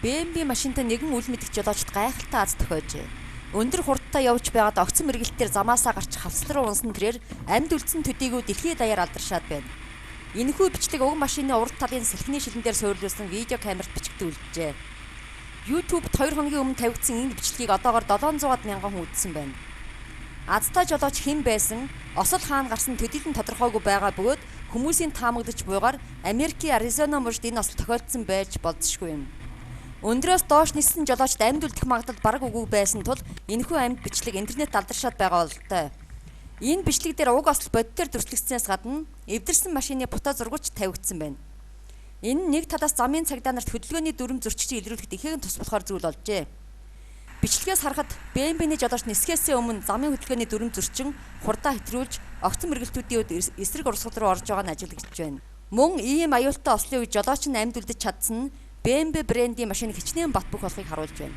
BMW машинтай нэгэн үл мэдэх жолоочд гайхалтай аз тохиожээ. Өндөр хурдтай явж байгаад огцон мэргэлтээр замаасаа гарч хавцал руу унсан тэрээр амьд үлдсэн төдийгүй дэлхийд даяар алдаршаад байна. Энэхүү бичлэг уг машины урд талын сэлхний шилэн дээр суурилсан видео камерт бичигдүүлжээ. YouTube-д 2 хоногийн өмнө тавигдсан энэ бичлэгийг одоогоор 700 мянган хүн үзсэн байна. Азтай жолооч хэн байсан? Осол хаана гарсан төдийлөн тодорхойгүй байгаа бөгөөд хүмүүсийн таамаглаж буйгаар Америкийн Аризона мужид энэ осол тохиолдсон байж болзошгүй юм. Өндрөөс доош ниссэн жолоочд амьд үлдэх магадлал бараг үгүй байсан тул энэхүү амьд бичлэг интернет алдаршаад байгаа бололтой. Энэ бичлэг дээр уг осол бодитоор дүрслэгдсэнээс гадна эвдэрсэн машины фото зургуулж тавигдсан байна. Энэ нэг талаас замын цагдаа нарт хөдөлгөөний дүрм зөрчилж илрүүлэхэд ихээхэн тус болохоор зүйл болжээ. Бичлэгээс харахад BMW-ний жолооч нисэхээс өмнө замын хөдөлгөөний дүрм зөрчин хурдаа хэтрүүлж огцон мэргэлтүүдийн үед эсрэг урсгал руу орж байгаа нь ажиглагдж байна. Мөн ийм аюултай ослын үед жолооч нь амьд үлдэж чадсан нь BMW брендийн машин хичнээн бат бөх болохыг харуулж байна.